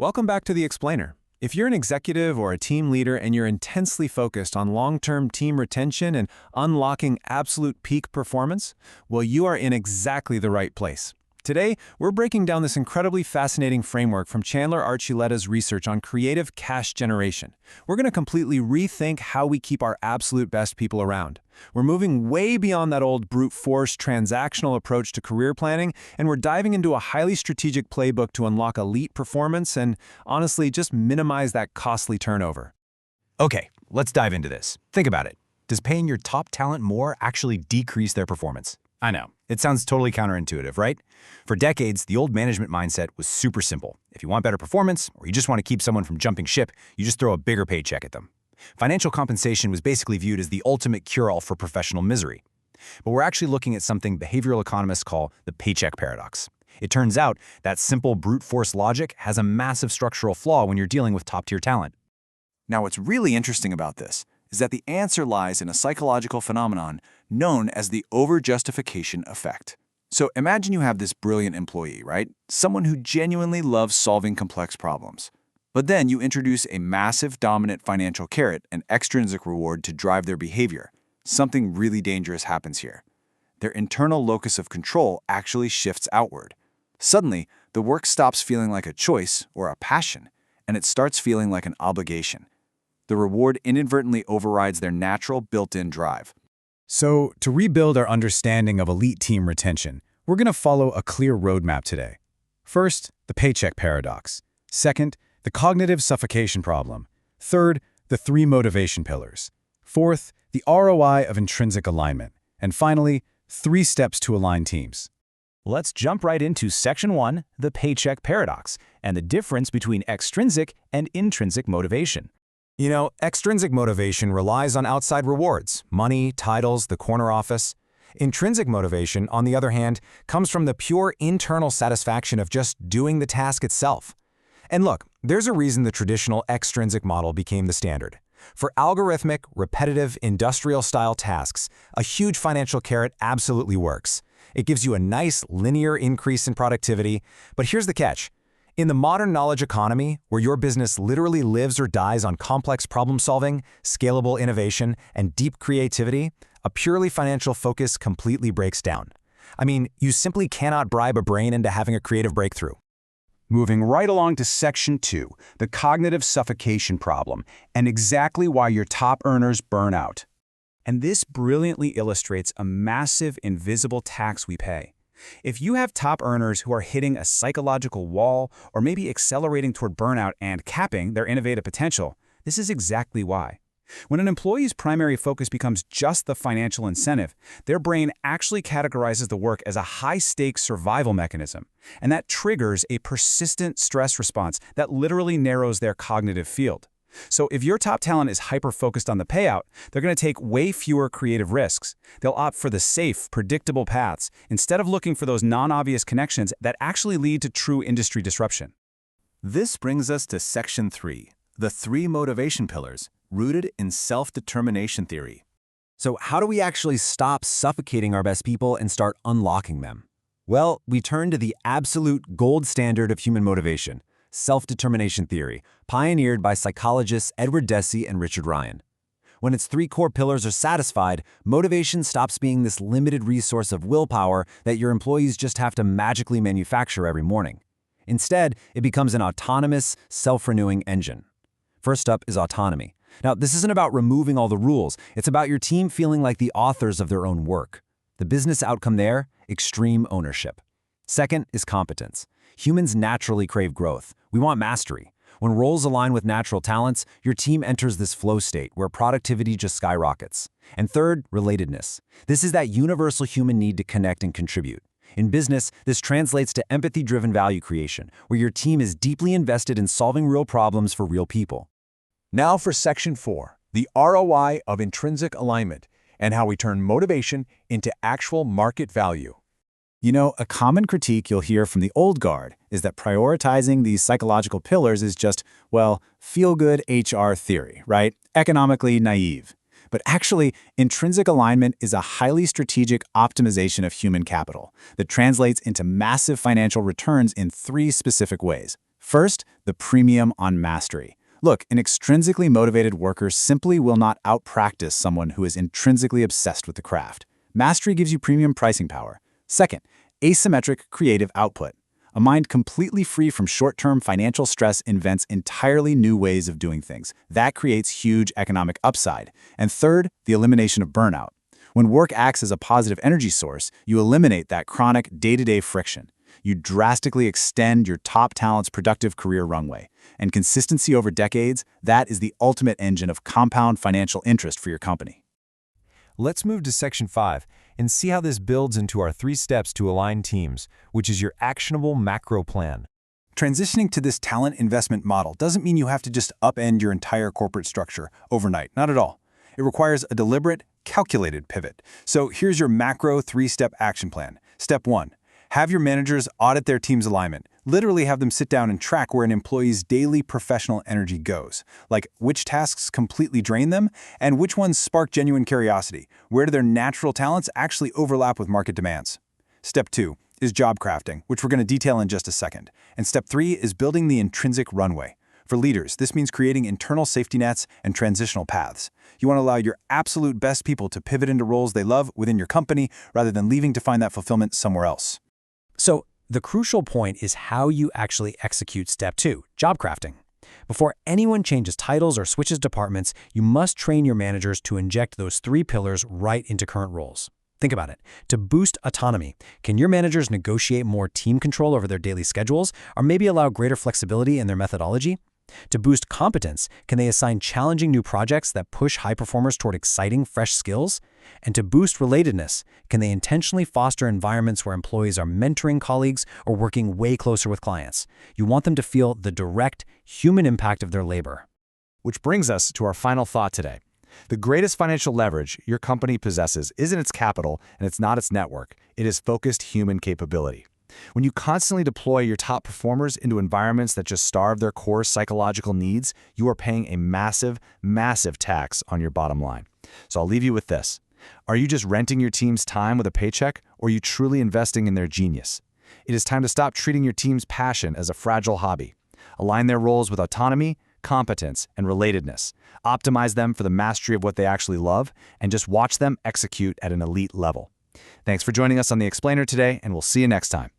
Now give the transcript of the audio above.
Welcome back to The Explainer. If you're an executive or a team leader and you're intensely focused on long-term team retention and unlocking absolute peak performance, well, you are in exactly the right place. Today, we're breaking down this incredibly fascinating framework from Chandler Archuleta's research on creative cash generation. We're going to completely rethink how we keep our absolute best people around. We're moving way beyond that old brute force transactional approach to career planning, and we're diving into a highly strategic playbook to unlock elite performance and, honestly, just minimize that costly turnover. Okay, let's dive into this. Think about it. Does paying your top talent more actually decrease their performance? I know, it sounds totally counterintuitive, right? For decades, the old management mindset was super simple. If you want better performance, or you just want to keep someone from jumping ship, you just throw a bigger paycheck at them. Financial compensation was basically viewed as the ultimate cure-all for professional misery. But we're actually looking at something behavioral economists call the paycheck paradox. It turns out that simple brute force logic has a massive structural flaw when you're dealing with top-tier talent. Now, what's really interesting about this is that the answer lies in a psychological phenomenon known as the over-justification effect. So imagine you have this brilliant employee, right? Someone who genuinely loves solving complex problems. But then you introduce a massive dominant financial carrot, an extrinsic reward to drive their behavior. Something really dangerous happens here. Their internal locus of control actually shifts outward. Suddenly, the work stops feeling like a choice or a passion, and it starts feeling like an obligation. The reward inadvertently overrides their natural built-in drive. So, to rebuild our understanding of elite team retention, we're going to follow a clear roadmap today. First, the paycheck paradox. Second, the cognitive suffocation problem. Third, the 3 motivation pillars. Fourth, the ROI of intrinsic alignment. And finally, 3 steps to align teams. Let's jump right into Section 1, the paycheck paradox, and the difference between extrinsic and intrinsic motivation. You know, extrinsic motivation relies on outside rewards, money, titles, the corner office. Intrinsic motivation, on the other hand, comes from the pure internal satisfaction of just doing the task itself. And look, there's a reason the traditional extrinsic model became the standard. For algorithmic, repetitive, industrial-style tasks, a huge financial carrot absolutely works. It gives you a nice, linear increase in productivity, but here's the catch. In the modern knowledge economy, where your business literally lives or dies on complex problem-solving, scalable innovation, and deep creativity, a purely financial focus completely breaks down. I mean, you simply cannot bribe a brain into having a creative breakthrough. Moving right along to Section 2, the cognitive suffocation problem, and exactly why your top earners burn out. And this brilliantly illustrates a massive invisible tax we pay. If you have top earners who are hitting a psychological wall or maybe accelerating toward burnout and capping their innovative potential, this is exactly why. When an employee's primary focus becomes just the financial incentive, their brain actually categorizes the work as a high-stakes survival mechanism, and that triggers a persistent stress response that literally narrows their cognitive field. So if your top talent is hyper-focused on the payout, they're going to take way fewer creative risks. They'll opt for the safe, predictable paths instead of looking for those non-obvious connections that actually lead to true industry disruption. This brings us to Section 3, the 3 motivation pillars, rooted in self-determination theory. So how do we actually stop suffocating our best people and start unlocking them? Well, we turn to the absolute gold standard of human motivation, self-determination theory, pioneered by psychologists Edward Deci and Richard Ryan. When its 3 core pillars are satisfied, motivation stops being this limited resource of willpower that your employees just have to magically manufacture every morning. Instead, it becomes an autonomous, self-renewing engine. First up is autonomy. Now, this isn't about removing all the rules. It's about your team feeling like the authors of their own work. The business outcome there, extreme ownership. Second is competence. Humans naturally crave growth. We want mastery. When roles align with natural talents, your team enters this flow state where productivity just skyrockets. And third, relatedness. This is that universal human need to connect and contribute. In business, this translates to empathy-driven value creation, where your team is deeply invested in solving real problems for real people. Now for Section 4, the ROI of intrinsic alignment, and how we turn motivation into actual market value. You know, a common critique you'll hear from the old guard is that prioritizing these psychological pillars is just, well, feel-good HR theory, right? Economically naive. But actually, intrinsic alignment is a highly strategic optimization of human capital that translates into massive financial returns in 3 specific ways. First, the premium on mastery. Look, an extrinsically motivated worker simply will not outpractice someone who is intrinsically obsessed with the craft. Mastery gives you premium pricing power. Second, asymmetric creative output. A mind completely free from short-term financial stress invents entirely new ways of doing things. That creates huge economic upside. And third, the elimination of burnout. When work acts as a positive energy source, you eliminate that chronic day-to-day friction. You drastically extend your top talent's productive career runway. And consistency over decades, that is the ultimate engine of compound financial interest for your company. Let's move to Section 5 and see how this builds into our 3 steps to align teams, which is your actionable macro plan. Transitioning to this talent investment model doesn't mean you have to just upend your entire corporate structure overnight. Not at all. It requires a deliberate, calculated pivot. So here's your macro 3-step action plan. Step 1. Have your managers audit their team's alignment. Literally have them sit down and track where an employee's daily professional energy goes. Like which tasks completely drain them and which ones spark genuine curiosity. Where do their natural talents actually overlap with market demands? Step 2 is job crafting, which we're going to detail in just a second. And step 3 is building the intrinsic runway. For leaders, this means creating internal safety nets and transitional paths. You want to allow your absolute best people to pivot into roles they love within your company rather than leaving to find that fulfillment somewhere else. So, the crucial point is how you actually execute step 2, job crafting. Before anyone changes titles or switches departments, you must train your managers to inject those 3 pillars right into current roles. Think about it. To boost autonomy, can your managers negotiate more team control over their daily schedules, or maybe allow greater flexibility in their methodology? To boost competence, can they assign challenging new projects that push high performers toward exciting, fresh skills? And to boost relatedness, can they intentionally foster environments where employees are mentoring colleagues or working way closer with clients? You want them to feel the direct, human impact of their labor. Which brings us to our final thought today. The greatest financial leverage your company possesses isn't its capital and it's not its network. It is focused human capability. When you constantly deploy your top performers into environments that just starve their core psychological needs, you are paying a massive, massive tax on your bottom line. So I'll leave you with this. Are you just renting your team's time with a paycheck, or are you truly investing in their genius? It is time to stop treating your team's passion as a fragile hobby. Align their roles with autonomy, competence, and relatedness. Optimize them for the mastery of what they actually love, and just watch them execute at an elite level. Thanks for joining us on The Explainer today, and we'll see you next time.